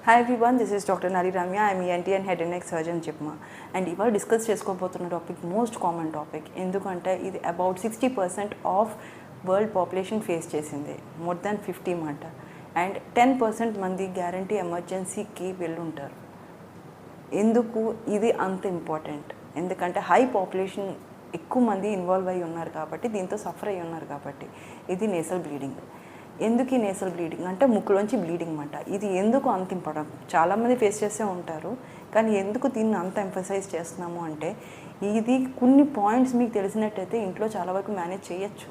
Hi everyone, this is Dr. Nari Ramya. I'm ENT and Head and Neck Surgeon Chipma. And ఇవాళ discuss చేసుకోబోతున్న topic most common topic. ఎందుకంటే ఇది about 60% of world population face చేసింది, more than 50 మాట. And 10% మంది guarantee ఎమర్జెన్సీకి వెళ్ళుంటారు. ఎందుకు ఇది అంత ఇంపార్టెంట్? ఎందుకంటే హై పాపులేషన్ ఎక్కువ మంది ఇన్వాల్వ్ అయ్యి ఉన్నారు కాబట్టి, దీంతో సఫర్ అయ్యి ఉన్నారు కాబట్టి. ఇది నేసల్ బ్లీడింగ్. ఎందుకు ఈ నేసల్ బ్లీడింగ్ అంటే ముక్కులోంచి బ్లీడింగ్ అన్నమాట. ఇది ఎందుకు అంత ఇంపార్టెంట్? చాలామంది ఫేస్ చేస్తూ ఉంటారు, కానీ ఎందుకు దీన్ని అంత ఎంఫసైజ్ చేస్తున్నాము అంటే, ఇది కొన్ని పాయింట్స్ మీకు తెలిసినట్టయితే ఇంట్లో చాలా వరకు మేనేజ్ చేయొచ్చు.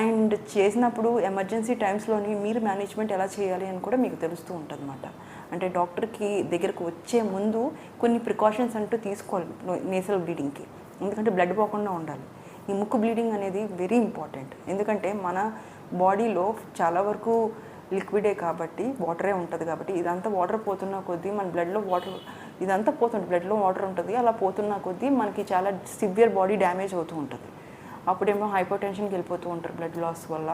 అండ్ చేసినప్పుడు ఎమర్జెన్సీ టైమ్స్లోని మీరు మేనేజ్మెంట్ ఎలా చేయాలి అని కూడా మీకు తెలుస్తూ ఉంటుంది అన్నమాట. అంటే డాక్టర్కి దగ్గరకు వచ్చే ముందు కొన్ని ప్రికాషన్స్ అంటూ తీసుకోవాలి నేసల్ బ్లీడింగ్కి. ఎందుకంటే బ్లడ్ పోకుండా ఉండాలి. ఈ ముక్కు బ్లీడింగ్ అనేది వెరీ ఇంపార్టెంట్. ఎందుకంటే మన బాడీలో చాలా వరకు లిక్విడే కాబట్టి, వాటరే ఉంటుంది కాబట్టి, ఇదంతా వాటర్ పోతున్న కొద్దీ మన బ్లడ్లో వాటర్ ఇదంతా పోతుంది, బ్లడ్లో వాటర్ ఉంటుంది. అలా పోతున్న కొద్దీ మనకి చాలా సివియర్ బాడీ డ్యామేజ్ అవుతూ ఉంటుంది. అప్పుడేమో హైపర్ టెన్షన్కి వెళ్ళిపోతూ ఉంటారు బ్లడ్ లాస్ వల్ల.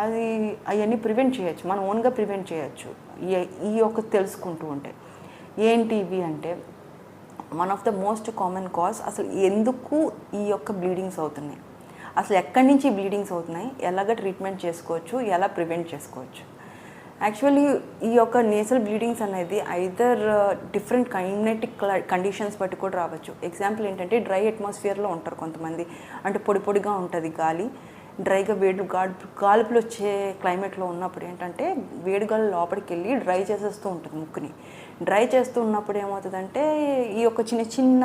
అది అవన్నీ ప్రివెంట్ చేయొచ్చు, మనం ఓన్గా ప్రివెంట్ చేయొచ్చు ఈ యొక్క తెలుసుకుంటూ ఉంటే. ఏంటి ఇవి అంటే, one of the most common cause అసలు ఎందుకు ఈ యొక్క బ్లీడింగ్స్ అవుతున్నాయి, అసలు ఎక్కడి నుంచి బ్లీడింగ్స్ అవుతున్నాయి, ఎలాగ ట్రీట్మెంట్ చేసుకోవచ్చు, ఎలా ప్రివెంట్ చేసుకోవచ్చు. యాక్చువల్లీ ఈ యొక్క నేసల్ బ్లీడింగ్స్ అనేది ఐదర్ డిఫరెంట్ కైనెటిక్ కండిషన్స్ బట్టి కూడా రావచ్చు. ఎగ్జాంపుల్ ఏంటంటే, డ్రై అట్మాస్ఫియర్లో ఉంటారు కొంతమంది, అంటే పొడి పొడిగా ఉంటుంది గాలి, డ్రైగా గాలుపులు వచ్చే క్లైమేట్లో ఉన్నప్పుడు ఏంటంటే వేడిగాలి లోపలికి వెళ్ళి డ్రై చేసేస్తూ ఉంటుంది ముక్కుని. డ్రై చేస్తూ ఉన్నప్పుడు ఏమవుతుందంటే, ఈ యొక్క చిన్న చిన్న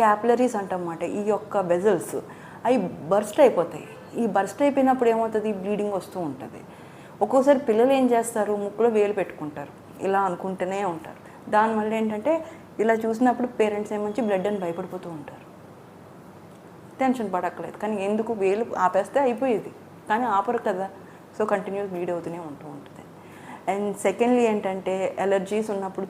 క్యాపిలరీస్ అంటమాట, ఈ యొక్క వెజల్స్ అవి బర్స్ట్ అయిపోతాయి. ఈ బర్స్ట్ అయిపోయినప్పుడు ఏమవుతుంది, బ్లీడింగ్ వస్తూ ఉంటుంది. ఒక్కోసారి పిల్లలు ఏం చేస్తారు, ముక్కులో వేలు పెట్టుకుంటారు, ఇలా అనుకుంటూనే ఉంటారు. దానివల్ల ఏంటంటే ఇలా చూసినప్పుడు పేరెంట్స్ ఏమొచ్చి బ్లడ్ అని భయపడిపోతూ ఉంటారు. టెన్షన్ పడక్కలేదు, కానీ ఎందుకు వేలు ఆపేస్తే అయిపోయేది, కానీ ఆపరు కదా. సో కంటిన్యూస్ బ్లీడ్ అవుతూనే ఉంటుంది. అండ్ సెకండ్లీ ఏంటంటే, ఎలర్జీస్ ఉన్నప్పుడు,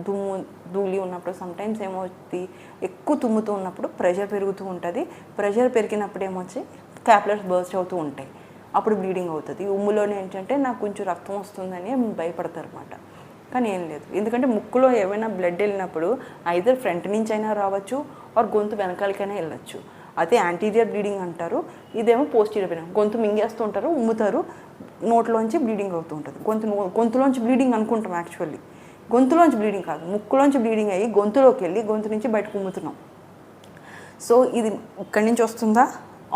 దుమ్ము ధూళి ఉన్నప్పుడు సమ్టైమ్స్ ఏమవుతుంది, ఎక్కువ తుమ్ముతూ ఉన్నప్పుడు ప్రెషర్ పెరుగుతూ ఉంటుంది. ప్రెషర్ పెరిగినప్పుడు ఏమొచ్చి క్యాపిలర్స్ బర్స్ట్ అవుతూ ఉంటాయి, అప్పుడు బ్లీడింగ్ అవుతుంది. ఉమ్ములోనే ఏంటంటే నాకు కొంచెం రక్తం వస్తుందని భయపడతారు అన్నమాట. కానీ ఏం లేదు, ఎందుకంటే ముక్కులో ఏమైనా బ్లడ్ వెళ్ళినప్పుడు ఐదర్ ఫ్రంట్ నుంచి అయినా రావచ్చు, ఆర్ గొంతు వెనకాలకైనా వెళ్ళచ్చు. అదే యాంటీరియర్ బ్లీడింగ్ అంటారు. ఇదేమో పోస్టీరియర్ బ్లీడింగ్. గొంతు మింగేస్తూ ఉంటారు, ఉమ్ముతారు, నోట్లోంచి బ్లీడింగ్ అవుతూ ఉంటుంది. గొంతులోంచి బ్లీడింగ్ అనుకుంటాం, యాక్చువల్లీ గొంతులోంచి బ్లీడింగ్ కాదు, ముక్కులోంచి బ్లీడింగ్ అయ్యి గొంతులోకి వెళ్ళి గొంతు నుంచి బయటకు ఉమ్ముతున్నాం. సో ఇది ఇక్కడి నుంచి వస్తుందా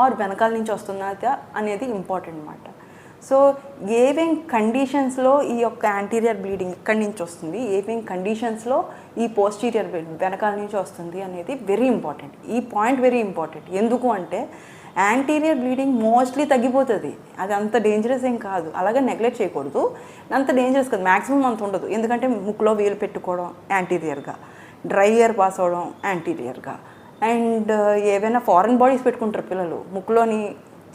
ఆర్ వెనకాల నుంచి వస్తుందా అనేది ఇంపార్టెంట్ అన్నమాట. సో ఏమేం కండిషన్స్లో ఈ యొక్క యాంటీరియర్ బ్లీడింగ్ ఇక్కడి నుంచి వస్తుంది, ఏమేం కండిషన్స్లో ఈ పోస్టీరియర్ వెనకాల నుంచి వస్తుంది అనేది వెరీ ఇంపార్టెంట్. ఈ పాయింట్ వెరీ ఇంపార్టెంట్. ఎందుకు అంటే, యాంటీరియర్ బ్లీడింగ్ మోస్ట్లీ తగ్గిపోతుంది, అది అంత డేంజరస్ ఏం కాదు. అలాగే నెగ్లెక్ట్ చేయకూడదు, అంత డేంజరస్ కాదు, మ్యాక్సిమం అంత ఉండదు. ఎందుకంటే ముక్కులో వేలు పెట్టుకోవడం యాంటీరియర్గా, డ్రై ఎయిర్ పాస్ అవ్వడం యాంటీరియర్గా, అండ్ ఏవైనా ఫారెన్ బాడీస్ పెట్టుకుంటారు పిల్లలు, ముక్కులోని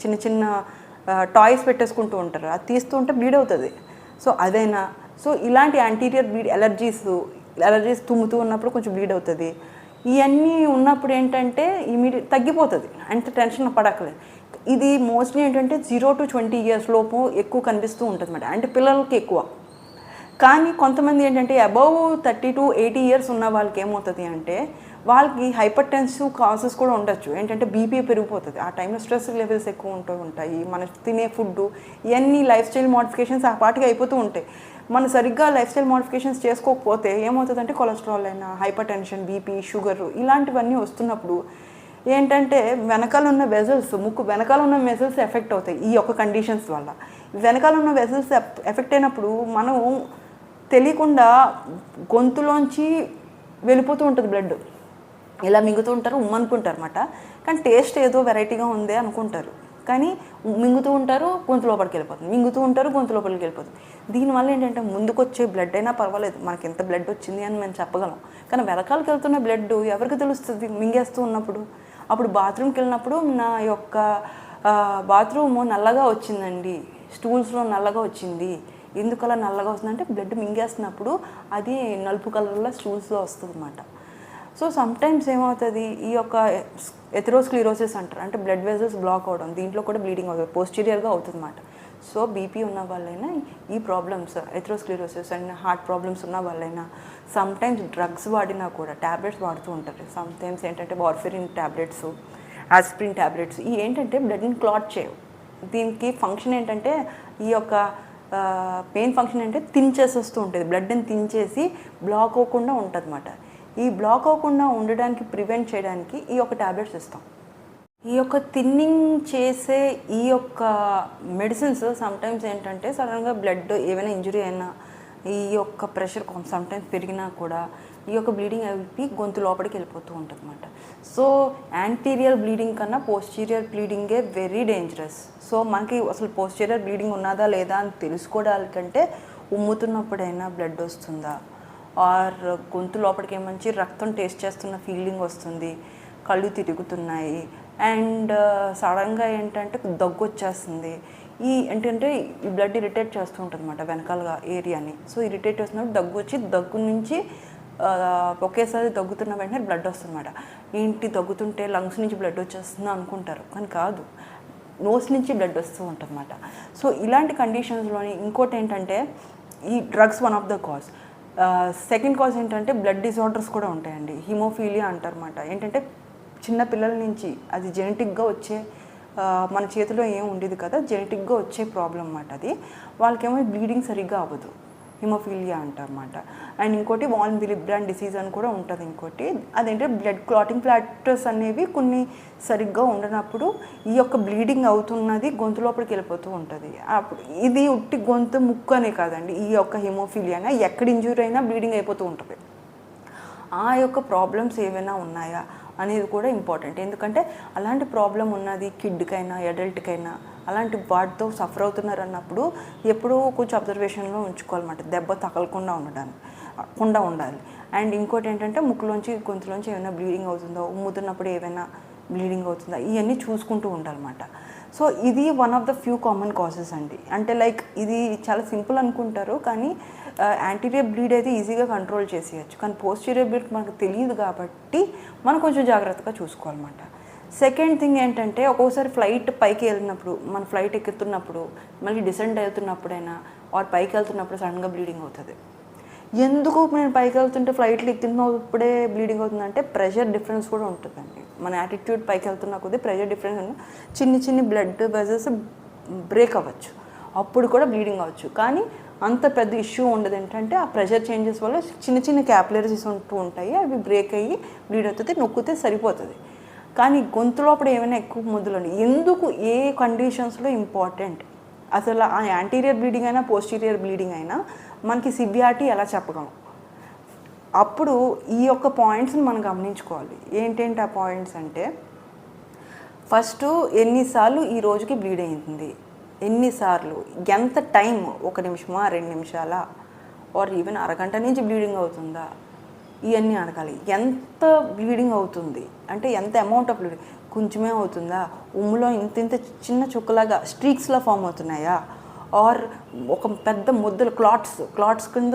చిన్న చిన్న టాయ్స్ పెట్టేసుకుంటూ ఉంటారు, అది తీస్తూ ఉంటే బ్లీడ్ అవుతుంది. సో అదైనా, సో ఇలాంటి యాంటీరియర్ బ్లీడ్, ఎలర్జీస్ తుమ్ముతూ ఉన్నప్పుడు కొంచెం బ్లీడ్ అవుతుంది. ఇవన్నీ ఉన్నప్పుడు ఏంటంటే ఇమీడియట్ తగ్గిపోతుంది, అంత టెన్షన్ పడక్కలేదు. ఇది మోస్ట్లీ ఏంటంటే 0 to 20 years లోపు ఎక్కువ కనిపిస్తూ ఉంటుంది అన్నమాట, అంటే పిల్లలకి ఎక్కువ. కానీ కొంతమంది ఏంటంటే అబౌవ్ 30 to 80 years ఉన్న వాళ్ళకి ఏమవుతుంది అంటే, వాళ్ళకి హైపర్ టెన్సివ్ కాజెస్ కూడా ఉండొచ్చు. ఏంటంటే బీపీ పెరిగిపోతుంది, ఆ టైంలో స్ట్రెస్ లెవెల్స్ ఎక్కువ ఉంటాయి, మన తినే ఫుడ్, ఇవన్నీ లైఫ్ స్టైల్ మోడిఫికేషన్స్ ఆ పాటికి అయిపోతూ ఉంటాయి. మనం సరిగ్గా లైఫ్ స్టైల్ మోడిఫికేషన్స్ చేసుకోకపోతే ఏమవుతుందంటే కొలెస్ట్రాల్ అయినా, హైపర్ టెన్షన్, బీపీ, షుగర్ ఇలాంటివన్నీ వస్తున్నప్పుడు ఏంటంటే వెనకాల ఉన్న వెజల్స్, ముక్కు వెనకాల ఉన్న వెజల్స్ ఎఫెక్ట్ అవుతాయి ఈ యొక్క కండిషన్స్ వల్ల. వెనకాల ఉన్న వెజల్స్ ఎఫెక్ట్ అయినప్పుడు మనం తెలియకుండా గొంతులోంచి వెళ్ళిపోతూ ఉంటుంది బ్లడ్, ఇలా మింగుతూ ఉంటారు, ఉమ్మనుకుంటారు అన్నమాట. కానీ టేస్ట్ ఏదో వెరైటీగా ఉంది అనుకుంటారు, కానీ మింగుతూ ఉంటారు, గొంతు లోపలికి వెళ్ళిపోతుంది, మింగుతూ ఉంటారు, గొంతు లోపలికి వెళ్ళిపోతుంది. దీనివల్ల ఏంటంటే ముందుకు వచ్చే బ్లడ్ అయినా పర్వాలేదు, మనకి ఎంత బ్లడ్ వచ్చింది అని మేము చెప్పగలం. కానీ వెనకాలకి వెళ్తున్న బ్లడ్ ఎవరికి తెలుస్తుంది మింగేస్తూ ఉన్నప్పుడు? అప్పుడు బాత్రూమ్కి వెళ్ళినప్పుడు నా యొక్క బాత్రూమ్ నల్లగా వచ్చిందండి, స్టూల్స్లో నల్లగా వచ్చింది, ఎందుకు అలా నల్లగా వస్తుందంటే బ్లడ్ మింగేస్తున్నప్పుడు అది నలుపు కలర్లో స్టూల్స్లో వస్తుంది అన్నమాట. సో సమ్టైమ్స్ ఏమవుతుంది, ఈ యొక్క ఎథెరోస్క్లిరోసిస్ అంటారు, అంటే బ్లడ్ వెజల్స్ బ్లాక్ అవడం, దీంట్లో కూడా బ్లీడింగ్ అవుతుంది, పోస్టీరియర్గా అవుతుంది అన్నమాట. సో బీపీ ఉన్న వాళ్ళైనా ఈ problems atherosclerosis and heart problems ఉన్న వాళ్ళైనా సమ్టైమ్స్ డ్రగ్స్ వాడినా కూడా ట్యాబ్లెట్స్ వాడుతూ ఉంటారు. సమ్టైమ్స్ ఏంటంటే వార్ఫెరిన్ ట్యాబ్లెట్స్, ఆస్పిరిన్ ట్యాబ్లెట్స్ ఈ ఏంటంటే బ్లడ్ని క్లాట్ చేయవు. దీనికి ఫంక్షన్ ఏంటంటే ఈ యొక్క పెయిన్ ఫంక్షన్ అంటే తించేసేస్తూ ఉంటుంది, బ్లడ్ని తించేసి బ్లాక్ అవ్వకుండా ఉంటుంది అన్నమాట. ఈ బ్లాక్ అవ్వకుండా ఉండడానికి ప్రివెంట్ చేయడానికి ఈ యొక్క ట్యాబ్లెట్స్ ఇస్తాం. ఈ యొక్క థిన్నింగ్ చేసే ఈ యొక్క మెడిసిన్స్ సమ్టైమ్స్ ఏంటంటే సడన్గా బ్లడ్ ఏమైనా ఇంజురీ అయినా ఈ యొక్క ప్రెషర్ సమ్టైమ్స్ పెరిగినా కూడా ఈ యొక్క బ్లీడింగ్ అయిపోయి గొంతు లోపలికి వెళ్ళిపోతూ ఉంటుంది అన్నమాట. సో యాంటీరియర్ బ్లీడింగ్ కన్నా పోస్టీరియర్ బ్లీడింగే వెరీ డేంజరస్. సో మనకి అసలు పోస్టీరియర్ బ్లీడింగ్ ఉన్నదా లేదా అని తెలుసుకోవడానికంటే ఉమ్ముతున్నప్పుడైనా బ్లడ్ వస్తుందా, ఆర్ గొంతు లోపలికి ఏమంచి రక్తం టేస్ట్ చేస్తున్న ఫీలింగ్ వస్తుంది, కళ్ళు తిరుగుతున్నాయి అండ్ సడన్గా ఏంటంటే దగ్గు వచ్చేస్తుంది. ఈ ఏంటంటే ఈ బ్లడ్ ఇరిటేట్ చేస్తూ ఉంటుంది అన్నమాట వెనకాల ఏరియాని. సో ఇరిటేట్ చేస్తున్నప్పుడు దగ్గు వచ్చి దగ్గు నుంచి ఒకేసారి దగ్గుతున్న వెంటనే బ్లడ్ వస్తుందన్నమాట. ఏంటి దగ్గుతుంటే లంగ్స్ నుంచి బ్లడ్ వచ్చేస్తుందా అనుకుంటారు, కానీ కాదు, నోస్ నుంచి బ్లడ్ వస్తూ ఉంటుంది అన్నమాట. సో ఇలాంటి కండిషన్స్లోని ఇంకోటి ఏంటంటే ఈ drugs one of the cause. Second cause ఏంటంటే బ్లడ్ డిజార్డర్స్ కూడా ఉంటాయండి. హిమోఫీలియా అంటారు అన్నమాట. ఏంటంటే చిన్న పిల్లల నుంచి అది జెనెటిక్గా వచ్చే, మన చేతిలో ఏం ఉండేది కదా, జెనెటిక్గా వచ్చే ప్రాబ్లం అన్నమాట. అది వాళ్ళకేమో బ్లీడింగ్ సరిగ్గా అవ్వదు, హిమోఫీలియా అంటారన్నమాట. అండ్ ఇంకోటి వాన్ విలిబ్రాండ్ డిసీజ్ అని కూడా ఉంటుంది. ఇంకోటి అదేంటే బ్లడ్ క్లాటింగ్ ఫ్యాక్టర్స్ అనేవి కొన్ని సరిగ్గా ఉండనప్పుడు ఈ యొక్క బ్లీడింగ్ అవుతున్నది గొంతు లోపలికి వెళ్ళిపోతూ ఉంటుంది. అప్పుడు ఇది ఉట్టి గొంతు ముక్కు అనే కాదండి, ఈ యొక్క హిమోఫీలియాగా ఎక్కడ ఇంజూరీ అయినా బ్లీడింగ్ అయిపోతూ ఉంటుంది. ఆ యొక్క ప్రాబ్లమ్స్ ఏమైనా ఉన్నాయా అనేది కూడా ఇంపార్టెంట్. ఎందుకంటే అలాంటి ప్రాబ్లం ఉన్నది కిడ్కైనా అడల్ట్కైనా అలాంటి వాటితో సఫర్ అవుతున్నారు అన్నప్పుడు ఎప్పుడూ కొంచెం అబ్జర్వేషన్లో ఉంచుకోవాలన్నమాట, దెబ్బ తగలకుండా ఉండాలి. అండ్ ఇంకోటి ఏంటంటే ముక్కులోంచి గొంతులోంచి ఏమైనా బ్లీడింగ్ అవుతుందో, ఉమ్ముతున్నప్పుడు ఏమైనా బ్లీడింగ్ అవుతుందా, ఇవన్నీ చూసుకుంటూ ఉండాలన్నమాట. సో ఇది one of the few common causes అండి. అంటే లైక్ ఇది చాలా సింపుల్ అనుకుంటారు, కానీ యాంటీరియర్ బ్లీడ్ అయితే ఈజీగా కంట్రోల్ చేసేయచ్చు, కానీ పోస్టీరియర్ బ్లీడ్ మనకు తెలియదు కాబట్టి మనం కొంచెం జాగ్రత్తగా చూసుకోవాలన్నమాట. సెకండ్ థింగ్ ఏంటంటే ఒక్కోసారి ఫ్లైట్ పైకి వెళ్ళినప్పుడు, మన ఫ్లైట్ ఎక్కుతున్నప్పుడు, మళ్ళీ డిసెండ్ అవుతున్నప్పుడైనా ఆర్ పైకి వెళ్తున్నప్పుడు సడన్గా బ్లీడింగ్ అవుతుంది. ఎందుకు నేను పైకి వెళ్తుంటే ఫ్లైట్లు ఎక్కుతున్నప్పుడే బ్లీడింగ్ అవుతుందంటే ప్రెషర్ డిఫరెన్స్ కూడా ఉంటుందండి. మన యాటిట్యూడ్ పైకి వెళ్తున్న కొద్దీ ప్రెషర్ డిఫరెన్స్ చిన్ని బ్లడ్ వెజల్స్ బ్రేక్ అవ్వచ్చు, అప్పుడు కూడా బ్లీడింగ్ అవ్వచ్చు. కానీ అంత పెద్ద ఇష్యూ ఉండదు. ఏంటంటే ఆ ప్రెషర్ చేంజెస్ వల్ల చిన్న క్యాపిలరీస్ ఉంటూ ఉంటాయి, అవి బ్రేక్ అయ్యి బ్లీడ్ అవుతుంది, నొక్కితే సరిపోతుంది. కానీ గొంతు లోపల ఏమైనా ఎక్కువ ముద్దులు ఎందుకు, ఏ కండిషన్స్లో ఇంపార్టెంట్, అసలు ఆ యాంటీరియర్ బ్లీడింగ్ అయినా పోస్టీరియర్ బ్లీడింగ్ అయినా మనకి సివియారిటీ ఎలా చెప్పగలం, అప్పుడు ఈ యొక్క పాయింట్స్ని మనం గమనించుకోవాలి. ఏంటంటే ఆ పాయింట్స్ అంటే ఫస్ట్ ఎన్నిసార్లు ఈ రోజుకి బ్లీడ్ అయింది, ఎన్నిసార్లు, ఎంత టైం, 1 నిమిషమా 2 నిమిషాలా ఆర్ ఈవెన్ అరగంట నుంచి బ్లీడింగ్ అవుతుందా, ఇవన్నీ అడగాలి. ఎంత బ్లీడింగ్ అవుతుంది అంటే ఎంత అమౌంట్ ఆఫ్ బ్లీడింగ్, కొంచెమే అవుతుందా, ఉమ్ములో ఇంత చిన్న చుక్కలాగా స్ట్రీక్స్లా ఫామ్ అవుతున్నాయా, ఆర్ ఒక పెద్ద ముద్దలు క్లాట్స్ కింద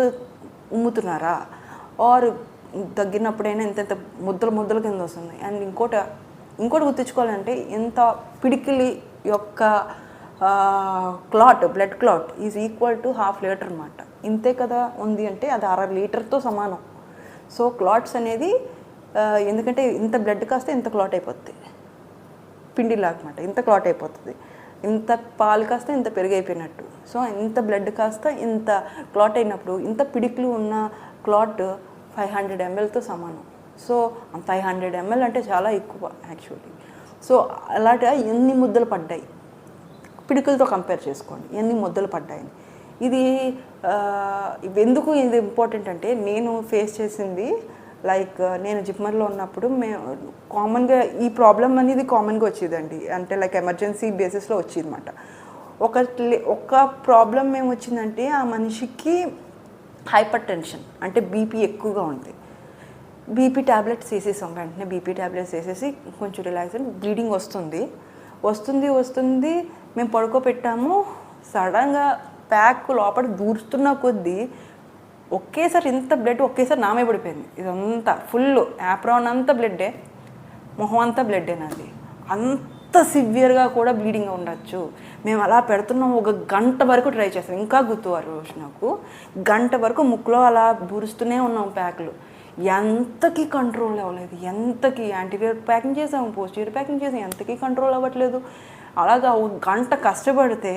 ఉమ్ముతున్నారా, ఆర్ దగ్గినప్పుడైనా ఇంత ముద్దల కింద వస్తుంది. అండ్ ఇంకోటి గుర్తుంచుకోవాలంటే ఇంత పిడికిలి యొక్క blood clot is equal to 1/2 litre అన్నమాట. ఇంతే కదా ఉంది అంటే అది 1/2 లీటర్తో సమానం. సో క్లాట్స్ అనేది ఎందుకంటే ఇంత బ్లడ్ కాస్తే ఇంత క్లాట్ అయిపోతుంది, పిండిలాగా అన్నమాట, ఇంత క్లాట్ అయిపోతుంది. ఇంత పాలు కాస్త ఇంత పెరుగైపోయినట్టు. సో ఇంత బ్లడ్ కాస్త ఇంత క్లాట్ అయినప్పుడు ఇంత పిడికిలు ఉన్న క్లాట్ 500 mlతో సమానం. సో 500 ml అంటే చాలా ఎక్కువ యాక్చువల్లీ. సో అలాంటిగా ఎన్ని ముద్దలు పడ్డాయి, పిడికలతో కంపేర్ చేసుకోండి ఎన్ని ముద్దలు పడ్డాయని. ఇది ఎందుకు ఇది ఇంపార్టెంట్ అంటే నేను ఫేస్ చేసింది, లైక్ నేను జిప్మర్లో ఉన్నప్పుడు కామన్గా ఈ ప్రాబ్లం అనేది కామన్గా వచ్చేదండి. అంటే లైక్ ఎమర్జెన్సీ బేసిస్లో వచ్చేది అనమాట. ఒక ప్రాబ్లం ఏమి వచ్చిందంటే ఆ మనిషికి హైపర్ టెన్షన్, అంటే బీపీ ఎక్కువగా ఉంది. బీపీ ట్యాబ్లెట్స్ వేసేసాం, వెంటనే బీపీ ట్యాబ్లెట్స్ వేసేసి కొంచెం రిలాక్స్ అయ్యి బ్లీడింగ్ వస్తుంది. మేము పడుకోబెట్టాము. సడన్గా ప్యాక్ లోపల దూరుతున్న కొద్దీ ఒకేసారి ఇంత బ్లడ్ ఒకేసారి నామే పడిపోయింది. ఇదంతా ఫుల్ యాప్రాన్ అంతా బ్లడ్డే, మొహం అంతా బ్లడ్డే నాది. అంత సివియర్గా కూడా బ్లీడింగ్ ఉండొచ్చు. మేము అలా పెడుతున్నాం, ఒక గంట వరకు ట్రై చేస్తాం. ఇంకా గుర్తువారు రోజు నాకు, గంట వరకు ముక్కులో అలా బూరుస్తూనే ఉన్నాం ప్యాకులు. ఎంతకీ కంట్రోల్ అవ్వలేదు, ఎంతకీ యాంటీరియర్ ప్యాకింగ్ చేసాము, పోస్టీరియర్ ప్యాకింగ్ చేసాం, ఎంతకీ కంట్రోల్ అవ్వట్లేదు. అలాగా ఒక గంట కష్టపడితే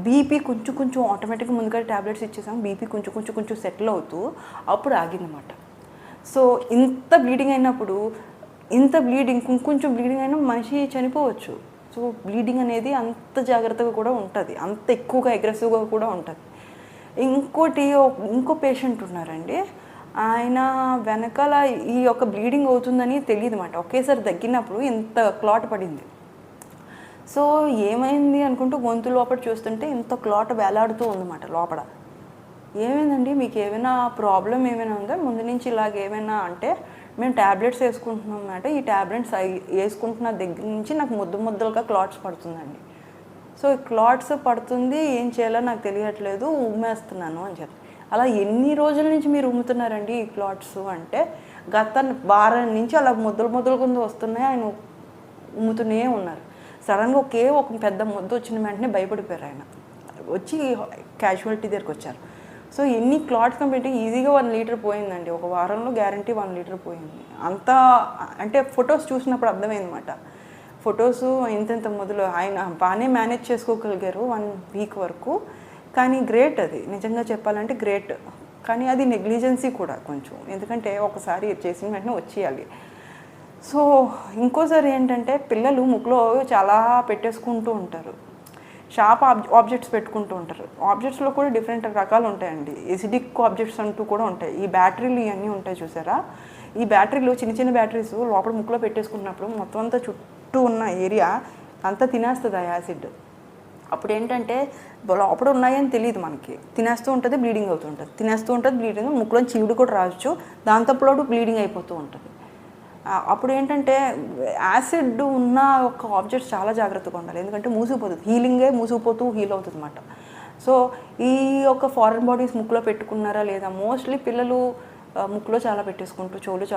బీపీ కొంచెం ఆటోమేటిక్గా ముందుగా ట్యాబ్లెట్స్ ఇచ్చేసాం, బీపీ కొంచెం సెటిల్ అవుతూ అప్పుడు ఆగిందన్నమాట. సో ఇంత బ్లీడింగ్ అయినప్పుడు, ఇంత బ్లీడింగ్ కొంచెం బ్లీడింగ్ అయినా మనిషి చనిపోవచ్చు. సో బ్లీడింగ్ అనేది అంత జాగ్రత్తగా కూడా ఉంటుంది, అంత ఎక్కువగా అగ్రెసివ్గా కూడా ఉంటుంది. ఇంకో పేషెంట్ ఉన్నారండి, ఆయన వెనకాల ఈ యొక్క బ్లీడింగ్ అవుతుందని తెలియదు అన్నమాట. ఒకేసారి తగ్గినప్పుడు ఇంత క్లాట్ పడింది. సో ఏమైంది అనుకుంటూ గొంతు లోపల చూస్తుంటే ఇంత క్లాట్ వేలాడుతూ ఉందన్నమాట లోపల. ఏమైందండి, మీకు ఏమైనా ప్రాబ్లం ఏమైనా ఉందా ముందు నుంచి ఇలాగ ఏమైనా అంటే, మేము ట్యాబ్లెట్స్ వేసుకుంటున్నాం అన్నమాట. ఈ ట్యాబ్లెట్స్ వేసుకుంటున్న దగ్గర నుంచి నాకు ముద్దలుగా క్లాట్స్ పడుతుందండి. సో ఈ క్లాట్స్ పడుతుంది, ఏం చేయాలో నాకు తెలియట్లేదు, ఉమ్మేస్తున్నాను అని చెప్పి. అలా ఎన్ని రోజుల నుంచి మీరు ఉమ్ముతున్నారండి ఈ క్లాట్స్ అంటే, గత వారం నుంచి అలా ముద్దలు కింద వస్తున్నాయి, ఆయన ఉమ్ముతూనే ఉన్నారు. సడన్గా ఒక పెద్ద ముద్ద వచ్చిన వెంటనే భయపడిపోయారు. ఆయన వచ్చి క్యాజువాలిటీ దగ్గరికి వచ్చారు. సో ఎన్ని క్లాట్స్ కంప్లీట్ ఈజీగా 1 లీటర్ పోయిందండి, ఒక వారంలో గ్యారంటీ 1 లీటర్ పోయింది. అంతా అంటే ఫొటోస్ చూసినప్పుడు అర్థమైందన్నమాట. ఫొటోస్ ఇంత మొదలు ఆయన బాగానే మేనేజ్ చేసుకోగలిగారు 1 వీక్ వరకు. కానీ గ్రేట్, అది నిజంగా చెప్పాలంటే గ్రేట్. కానీ అది నెగ్లిజెన్సీ కూడా కొంచెం, ఎందుకంటే ఒకసారి చేసిన వెంటనే వచ్చేయాలి. సో ఇంకోసారి ఏంటంటే, పిల్లలు ముక్కులో చాలా పెట్టేసుకుంటూ ఉంటారు, షార్ప్ ఆబ్జెక్ట్స్ పెట్టుకుంటూ ఉంటారు. ఆబ్జెక్ట్స్లో కూడా డిఫరెంట్ రకాలు ఉంటాయండి, ఎసిడిక్ ఆబ్జెక్ట్స్ అంటూ కూడా ఉంటాయి. ఈ బ్యాటరీలు ఇవన్నీ ఉంటాయి చూసారా, ఈ బ్యాటరీలు చిన్న బ్యాటరీస్ లోపల ముక్కులో పెట్టేసుకున్నప్పుడు మొత్తం అంతా చుట్టూ ఉన్న ఏరియా అంతా తినేస్తుంది ఆ యాసిడ్. అప్పుడు ఏంటంటే లోపల ఉన్నాయని తెలియదు మనకి, తినేస్తూ ఉంటుంది, బ్లీడింగ్ అవుతూ ఉంటుంది, తినేస్తూ ఉంటుంది, బ్లీడింగ్, ముక్కులో చీవుడు కూడా రావచ్చు, దాంతోపాటు బ్లీడింగ్ అయిపోతూ ఉంటుంది. అప్పుడు ఏంటంటే యాసిడ్ ఉన్న ఒక ఆబ్జెక్ట్స్ చాలా జాగ్రత్తగా ఉండాలి, ఎందుకంటే మూసిపోతుంది, మూసిపోతూ హీల్ అవుతుంది అన్నమాట. సో ఈ యొక్క ఫారెన్ బాడీస్ ముక్కులో పెట్టుకున్నారా లేదా, మోస్ట్లీ పిల్లలు ముక్కులో చాలా పెట్టేసుకుంటూ, చెవులు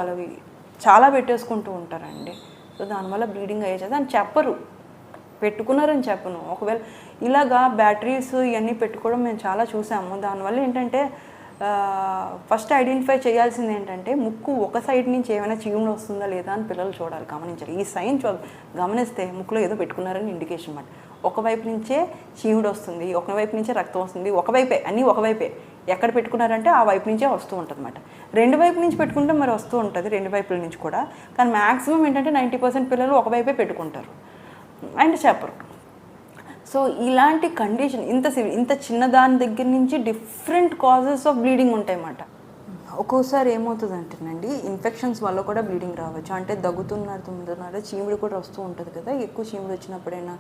చాలా పెట్టేసుకుంటూ ఉంటారండి. సో దానివల్ల బ్లీడింగ్ అయ్యేది అని చెప్పరు, పెట్టుకున్నారని చెప్పను. ఒకవేళ ఇలాగా బ్యాటరీస్ ఇవన్నీ పెట్టుకోవడం మేము చాలా చూసాము. దానివల్ల ఏంటంటే ఫస్ట్ ఐడెంటిఫై చేయాల్సింది ఏంటంటే, ముక్కు ఒక సైడ్ నుంచి ఏమైనా చీముడు వస్తుందా లేదా అని పిల్లలు చూడాలి, గమనించాలి. ఈ సైన్ గమనిస్తే ముక్కులో ఏదో పెట్టుకున్నారని ఇండికేషన్ అన్నమాట. ఒకవైపు నుంచే చీముడు వస్తుంది, ఒకవైపు నుంచే రక్తం వస్తుంది, ఒకవైపే ఎక్కడ పెట్టుకున్నారంటే ఆ వైపు నుంచే వస్తూ ఉంటుంది అన్నమాట. 2 వైపు నుంచి పెట్టుకుంటే మరి వస్తూ ఉంటుంది, 2 వైపుల నుంచి కూడా. కానీ మ్యాక్సిమం ఏంటంటే 90% పిల్లలు ఒకవైపే పెట్టుకుంటారు అండ్ చెప్పరు. సో ఇలాంటి కండిషన్ ఇంత చిన్న దాని దగ్గర నుంచి డిఫరెంట్ కాజెస్ ఆఫ్ బ్లీడింగ్ ఉంటాయన్నమాట. ఒక్కోసారి ఏమవుతుందంటేనండి, ఇన్ఫెక్షన్స్ వల్ల కూడా బ్లీడింగ్ రావచ్చు. అంటే దగ్గుతున్నారు, చీముడు కూడా వస్తూ ఉంటుంది కదా, ఎక్కువ చీముడు వచ్చినప్పుడైనా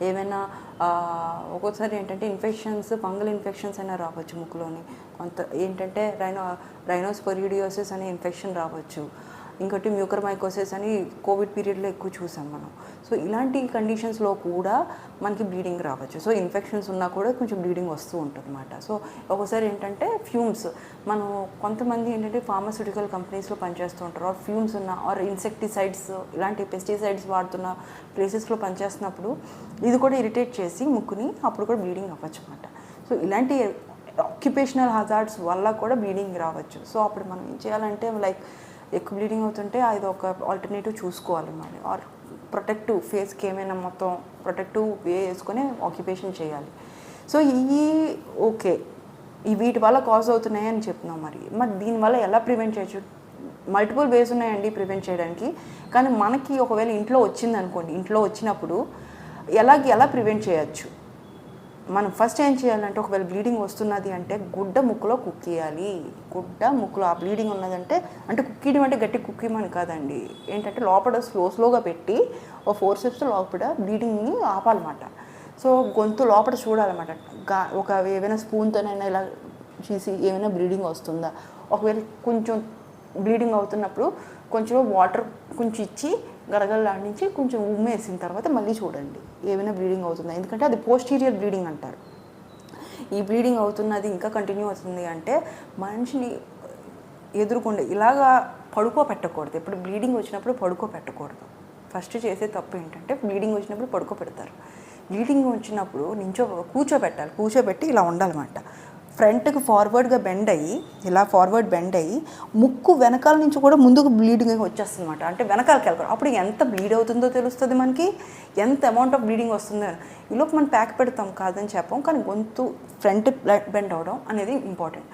ఏమైనా ఒక్కోసారి ఏంటంటే ఫంగల్ ఇన్ఫెక్షన్స్ అయినా రావచ్చు ముక్కులోని. కొంత ఏంటంటే రైనోస్పోరిడియోసిస్ అనే ఇన్ఫెక్షన్ రావచ్చు. ఇంకోటి మ్యూకర్మైకోసిస్ అని కోవిడ్ పీరియడ్లో ఎక్కువ చూసాం మనం. సో ఇలాంటి కండిషన్స్లో కూడా మనకి బ్లీడింగ్ రావచ్చు. సో ఇన్ఫెక్షన్స్ ఉన్నా కూడా కొంచెం బ్లీడింగ్ వస్తూ ఉంటుంది అన్నమాట. సో ఒకసారి ఏంటంటే ఫ్యూమ్స్, మనం కొంతమంది ఏంటంటే ఫార్మాస్యూటికల్ కంపెనీస్లో పనిచేస్తూ ఉంటారు, ఆర్ ఫ్యూమ్స్ ఉన్న ఆర్ ఇన్సెక్టిసైడ్స్ ఇలాంటి పెస్టిసైడ్స్ వాడుతున్న ప్లేసెస్లో పనిచేస్తున్నప్పుడు ఇది కూడా ఇరిటేట్ చేసి ముక్కుని, అప్పుడు కూడా బ్లీడింగ్ అవ్వచ్చు అన్నమాట. సో ఇలాంటి ఆక్యుపేషనల్ హజార్డ్స్ వల్ల కూడా బ్లీడింగ్ రావచ్చు. సో అప్పుడు మనం ఏం చేయాలంటే, లైక్ ఎక్కువ బ్లీడింగ్ అవుతుంటే అది ఒక ఆల్టర్నేటివ్ చూసుకోవాలి మరి, ఆర్ ప్రొటెక్టివ్ ఫేస్కి ఏమైనా మొత్తం ప్రొటెక్టివ్ వే వేసుకొని ఆక్యుపేషన్ చేయాలి. సో వీటి వల్ల కాజ్ అవుతున్నాయి అని చెప్తున్నాం. మరి దీనివల్ల ఎలా ప్రివెంట్ చేయొచ్చు? మల్టిపుల్ వేస్ ఉన్నాయండి ప్రివెంట్ చేయడానికి. కానీ మనకి ఒకవేళ ఇంట్లో వచ్చింది అనుకోండి, ఇంట్లో వచ్చినప్పుడు ఎలా ప్రివెంట్ చేయొచ్చు? మనం ఫస్ట్ ఏం చేయాలంటే, ఒకవేళ బ్లీడింగ్ వస్తున్నది అంటే గుడ్డ ముక్కులో కుక్కియాలి. గుడ్డ ముక్కులో ఆ బ్లీడింగ్ ఉన్నదంటే, అంటే కుక్కీయడం అంటే గట్టి కుక్కీమని కాదండి, ఏంటంటే లోపల స్లోగా పెట్టి ఓ 4 స్టెప్స్ లోపల బ్లీడింగ్ని ఆపాలన్నమాట. సో గొంతు లోపల చూడాలన్నమాట. ఒక ఏమైనా స్పూన్తోనైనా ఇలా చూసి ఏమైనా బ్లీడింగ్ వస్తుందా, ఒకవేళ కొంచెం బ్లీడింగ్ అవుతున్నప్పుడు కొంచెం వాటర్ కొంచెం ఇచ్చి గడగడలాడించి కొంచెం ఉమ్మేసిన తర్వాత మళ్ళీ చూడండి ఏమైనా బ్లీడింగ్ అవుతుందా. ఎందుకంటే అది పోస్టీరియర్ బ్లీడింగ్ అంటారు. ఈ బ్లీడింగ్ అవుతున్నది ఇంకా కంటిన్యూ అవుతుంది అంటే మనిషిని ఎదుర్కొండే ఇలాగా పడుకోబెట్టకూడదు. ఇప్పుడు బ్లీడింగ్ వచ్చినప్పుడు పడుకోబెట్టకూడదు, ఫస్ట్ చేసే తప్పు ఏంటంటే బ్లీడింగ్ వచ్చినప్పుడు పడుకోబెడతారు. బ్లీడింగ్ వచ్చినప్పుడు కూర్చోబెట్టి ఇలా ఉండాలన్నమాట. ఫ్రంట్కి ఫార్వర్డ్గా బెండ్ అయ్యి, ఇలా ఫార్వర్డ్ బెండ్ అయ్యి ముక్కు వెనకాల నుంచి కూడా ముందుకు బ్లీడింగ్ వచ్చేస్తుంది అనమాట. అంటే వెనకాలకి వెళ్ళకూడదు. అప్పుడు ఎంత బ్లీడ్ అవుతుందో తెలుస్తుంది మనకి, ఎంత అమౌంట్ ఆఫ్ బ్లీడింగ్ వస్తుందో. ఈలోపు మనం ప్యాక్ పెడతాం కాదని చెప్పాం, కానీ గొంతు ఫ్రంట్ బెండ్ అవడం అనేది ఇంపార్టెంట్.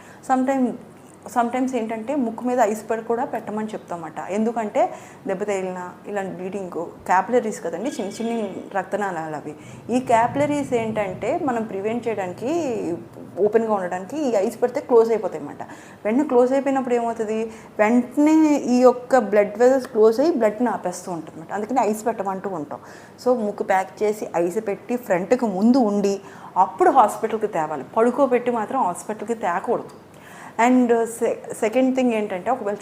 సమ్టైమ్స్ ఏంటంటే ముక్కు మీద ఐస్ పెడి కూడా పెట్టమని చెప్తామన్నమాట. ఎందుకంటే దెబ్బ తగిలిన ఇలాంటి బ్లీడింగ్ క్యాపిలరీస్ కదండి, చిన్న చిన్న రక్తనాళాలు అవి. ఈ క్యాపిలరీస్ ఏంటంటే మనం ప్రివెంట్ చేయడానికి, ఓపెన్గా ఉండడానికి ఈ ఐస్ పెడితే క్లోజ్ అయిపోతాయి అన్నమాట. వెంటనే క్లోజ్ అయిపోయినప్పుడు ఏమవుతుంది, వెంటనే ఈ యొక్క బ్లడ్ వెజల్స్ క్లోజ్ అయ్యి బ్లడ్ని ఆపేస్తూ ఉంటుంది అన్నమాట. అందుకని ఐస్ పెట్టమంటూ ఉంటాం. సో ముక్కు ప్యాక్ చేసి ఐస్ పెట్టి ఫ్రంట్కి ముందు ఉండి అప్పుడు హాస్పిటల్కి తేవాలి. పడుకోబెట్టి మాత్రం హాస్పిటల్కి తేకూడదు. అండ్ సెకండ్ థింగ్ ఏంటంటే, ఒకవేళ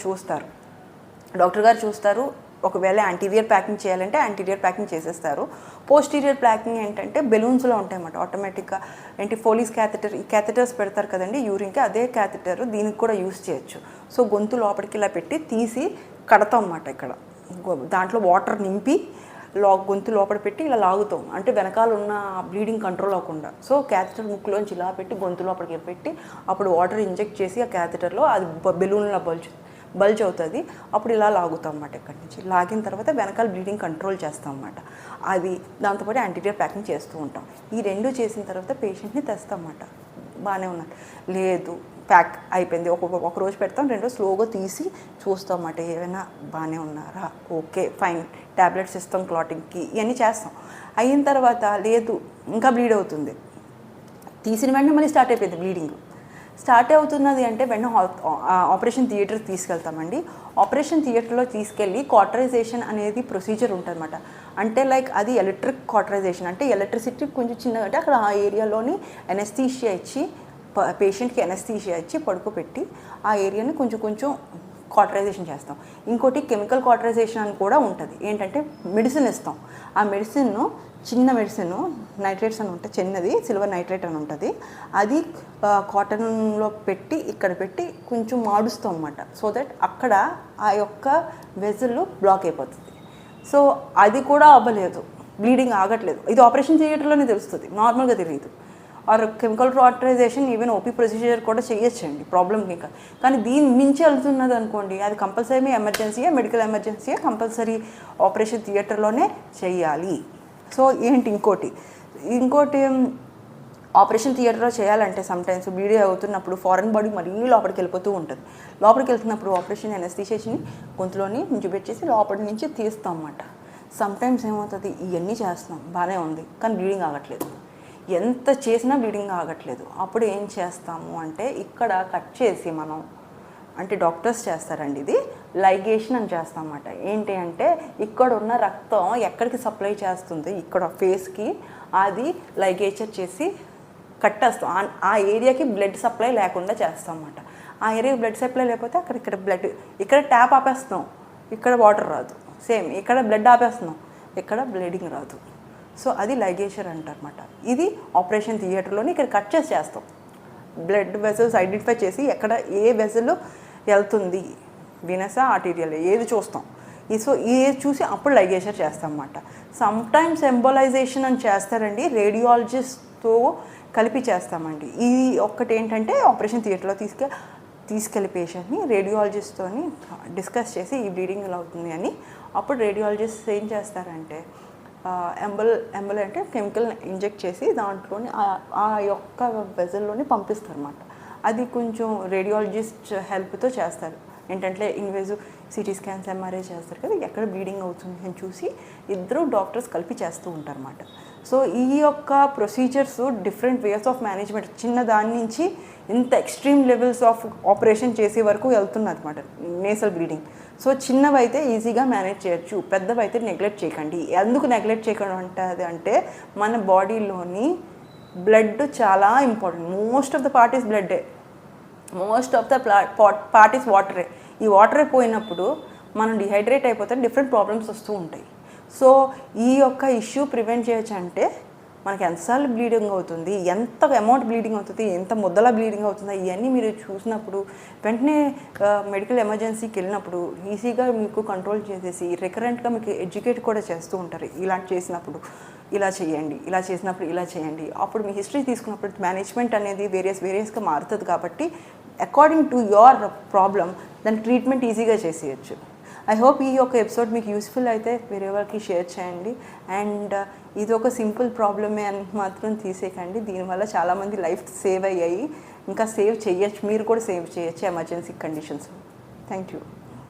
డాక్టర్ గారు చూస్తారు, ఒకవేళ యాంటీరియర్ ప్యాకింగ్ చేయాలంటే యాంటీరియర్ ప్యాకింగ్ చేసేస్తారు. పోస్టీరియర్ ప్యాకింగ్ ఏంటంటే బెలూన్స్లో ఉంటాయన్నమాట. ఆటోమేటిక్గా ఫోలీస్ క్యాథెటర్, ఈ క్యాథెటర్స్ పెడతారు కదండి యూరిన్కి, అదే క్యాథెటర్ దీనికి కూడా యూస్ చేయొచ్చు. సో గొంతు లోపలికి ఇలా పెట్టి తీసి కడతాం అన్నమాట. ఇక్కడ దాంట్లో వాటర్ నింపి గొంతు లోపల పెట్టి ఇలా లాగుతాం, అంటే వెనకాల ఉన్న బ్లీడింగ్ కంట్రోల్ అవ్వకుండా. సో క్యాథెటర్ ముక్కులోంచి ఇలా పెట్టి గొంతు లోపలికి పెట్టి అప్పుడు వాటర్ ఇంజెక్ట్ చేసి ఆ క్యాథెటర్లో అది బెలూన్లో బల్జ్ అవుతుంది. అప్పుడు ఇలా లాగుతాం అన్నమాట. ఇక్కడి నుంచి లాగిన తర్వాత వెనకాల బ్లీడింగ్ కంట్రోల్ చేస్తాం అన్నమాట. అది దాంతోపాటు యాంటీరియర్ ప్యాకింగ్ చేస్తూ ఉంటాం. ఈ రెండు చేసిన తర్వాత పేషెంట్ని తెస్తాం అన్నమాట. బాగానే ఉన్నారు, లేదు ప్యాక్ అయిపోయింది, ఒక రోజు పెడతాం, రెండో స్లోగా తీసి చూస్తాం అన్నమాట. ఏమైనా బాగానే ఉన్నారా, ఓకే ఫైన్, ట్యాబ్లెట్స్ ఇస్తాం క్లాటింగ్కి, ఇవన్నీ చేస్తాం. అయిన తర్వాత లేదు ఇంకా బ్లీడ్ అవుతుంది, తీసిన వెంటనే మళ్ళీ స్టార్ట్ అయిపోయింది బ్లీడింగ్. స్టార్ట్ అవుతున్నది అంటే వెంటనే ఆపరేషన్ థియేటర్కి తీసుకెళ్తామండి. ఆపరేషన్ థియేటర్లో తీసుకెళ్ళి కాటరైజేషన్ అనేది ప్రొసీజర్ ఉంటుందన్నమాట. అంటే లైక్ అది ఎలక్ట్రిక్ కాటరైజేషన్, అంటే ఎలక్ట్రిసిటీ కొంచెం చిన్నగా, అంటే అక్కడ ఆ ఏరియాలోని ఎనస్థీషియా ఇచ్చి, పేషెంట్కి ఎనస్థీషియా ఇచ్చి పడుకోబెట్టి ఆ ఏరియాని కొంచెం కాటరైజేషన్ చేస్తాం. ఇంకోటి కెమికల్ కాటరైజేషన్ అని కూడా ఉంటుంది. ఏంటంటే మెడిసిన్ ఇస్తాం. ఆ చిన్న మెడిసిన్ నైట్రేట్స్ అని ఉంటుంది, చిన్నది సిల్వర్ నైట్రేట్ అని ఉంటుంది. అది కాటన్లో పెట్టి ఇక్కడ పెట్టి కొంచెం మాడుస్తాం అన్నమాట. సో దట్ అక్కడ ఆ యొక్క వెజల్ బ్లాక్ అయిపోతుంది. సో అది కూడా అవ్వలేదు, బ్లీడింగ్ ఆగట్లేదు. ఇది ఆపరేషన్ థియేటర్లోనే తెలుస్తుంది, నార్మల్గా తెలియదు. Are chemical cauterisation even OP procedure కూడా చేయొచ్చండి, ప్రాబ్లం ఇంకా. కానీ దీని మించి వెళ్తున్నది అనుకోండి, అది కంపల్సరీ ఎమర్జెన్సీయే, మెడికల్ ఎమర్జెన్సీయే, కంపల్సరీ ఆపరేషన్ థియేటర్లోనే చేయాలి. సో ఇంకోటి ఆపరేషన్ థియేటర్లో చేయాలంటే సమ్టైమ్స్ బ్లీడింగ్ అవుతున్నప్పుడు ఫారెన్ బాడీ మరీ లోపలికి వెళ్ళిపోతూ ఉంటుంది. లోపలికి వెళ్తున్నప్పుడు ఆపరేషన్ ఎనస్థీషియాని గొంతులోని ఇంజుబేట్ చేసి లోపలి నుంచి తీస్తాం అన్నమాట. సమ్టైమ్స్ ఏమవుతుంది, ఇవన్నీ చేస్తున్నాం బాగానే ఉంది, కానీ బ్లీడింగ్ ఆగట్లేదు, ఎంత చేసినా బ్లీడింగ్ ఆగట్లేదు. అప్పుడు ఏం చేస్తాము అంటే, ఇక్కడ కట్ చేసి మనం, అంటే డాక్టర్స్ చేస్తారండి, ఇది లైగేషన్ అని చేస్తాం అన్నమాట. ఏంటి అంటే, ఇక్కడ ఉన్న రక్తం ఎక్కడికి సప్లై చేస్తుంది, ఇక్కడ ఫేస్కి, అది లైగేచర్ చేసి కట్టేస్తాం. ఆ ఏరియాకి బ్లడ్ సప్లై లేకుండా చేస్తాం అన్నమాట. ఆ ఏరియాకి బ్లడ్ సప్లై లేకపోతే ఇక్కడ బ్లడ్, ఇక్కడ ట్యాప్ ఆపేస్తున్నాం, ఇక్కడ వాటర్ రాదు. సేమ్ ఇక్కడ బ్లడ్ ఆపేస్తున్నాం, ఇక్కడ బ్లీడింగ్ రాదు. సో అది లైగేషన్ అంటారన్నమాట. ఇది ఆపరేషన్ థియేటర్లోని ఇక్కడ కట్ చేస్తాం. బ్లడ్ వెజల్స్ ఐడెంటిఫై చేసి ఎక్కడ ఏ వెజల్ వెళ్తుంది, వీనసా ఆర్టీరియల్, ఏది చూస్తాం. సో ఏది చూసి అప్పుడు లైగేషన్ చేస్తాం అన్నమాట. సమ్టైమ్స్ ఎంబోలైజేషన్ అని చేస్తారండి, రేడియాలజిస్ట్తో కలిపి చేస్తామండి. ఇది ఒక్కటి ఏంటంటే, ఆపరేషన్ థియేటర్లో తీసుకెళ్ళి పేషెంట్ని రేడియాలజిస్ట్తోని డిస్కస్ చేసి ఈ బ్లీడింగ్ ఎలా అవుతుంది అని, అప్పుడు రేడియాలజిస్ట్ ఏం చేస్తారంటే, ఎంబల్ అంటే కెమికల్ ఇంజెక్ట్ చేసి దాంట్లోని ఆ యొక్క వెజల్లోని పంపిస్తారన్నమాట. అది కొంచెం రేడియాలజిస్ట్ హెల్ప్తో చేస్తారు. ఏంటంటే ఇన్వేజివ్ సిటీ స్కాన్స్, ఎంఆర్ఐ చేస్తారు కదా, ఎక్కడ బ్లీడింగ్ అవుతుంది అని చూసి ఇద్దరు డాక్టర్స్ కలిపి చేస్తూ ఉంటారన్నమాట. సో ఈ యొక్క procedures different ways of management, చిన్న దాని నుంచి ఇంత ఎక్స్ట్రీమ్ లెవెల్స్ ఆఫ్ ఆపరేషన్ చేసే వరకు వెళ్తుంది అనమాట నేసల్ బ్లీడింగ్. సో చిన్నవైతే ఈజీగా మేనేజ్ చేయొచ్చు, పెద్దవైతే నెగ్లెక్ట్ చేయకండి. ఎందుకు నెగ్లెక్ట్ చేయకుండా ఉంటుంది అంటే, మన బాడీలోని బ్లడ్ చాలా important. Most of the part is బ్లడ్డే, most of the part is వాటరే. ఈ వాటరే పోయినప్పుడు మనం డిహైడ్రేట్ అయిపోతే డిఫరెంట్ ప్రాబ్లమ్స్ వస్తూ ఉంటాయి. సో ఈ యొక్క ఇష్యూ ప్రివెంట్ చేయొచ్చు అంటే మనకి ఎంతసార్లు బ్లీడింగ్ అవుతుంది, ఎంత అమౌంట్ బ్లీడింగ్ అవుతుంది, ఎంత ముద్దలా బ్లీడింగ్ అవుతుందా, ఇవన్నీ మీరు చూసినప్పుడు వెంటనే మెడికల్ ఎమర్జెన్సీకి వెళ్ళినప్పుడు ఈజీగా మీకు కంట్రోల్ చేసేసి రికరెంట్గా మీకు ఎడ్యుకేట్ కూడా చేస్తూ ఉంటారు. ఇలాంటి చేసినప్పుడు ఇలా చేయండి, ఇలా చేసినప్పుడు ఇలా చేయండి. అప్పుడు మీ హిస్టరీ తీసుకున్నప్పుడు మేనేజ్మెంట్ అనేది వేరియస్గా మారుతుంది కాబట్టి అకార్డింగ్ టు యువర్ ప్రాబ్లం దాని ట్రీట్మెంట్ ఈజీగా చేసేయచ్చు. ఐ హోప్ ఈ యొక్క ఎపిసోడ్ మీకు యూస్ఫుల్ అయితే వేరే వాళ్ళకి షేర్ చేయండి. అండ్ ఇది ఒక సింపుల్ ప్రాబ్లమే అని మాత్రం తీసేయకండి. దీనివల్ల చాలామంది లైఫ్ సేవ్ అయ్యాయి, ఇంకా సేవ్ చేయొచ్చు, మీరు కూడా సేవ్ చేయొచ్చు ఎమర్జెన్సీ కండిషన్స్లో. Thank you.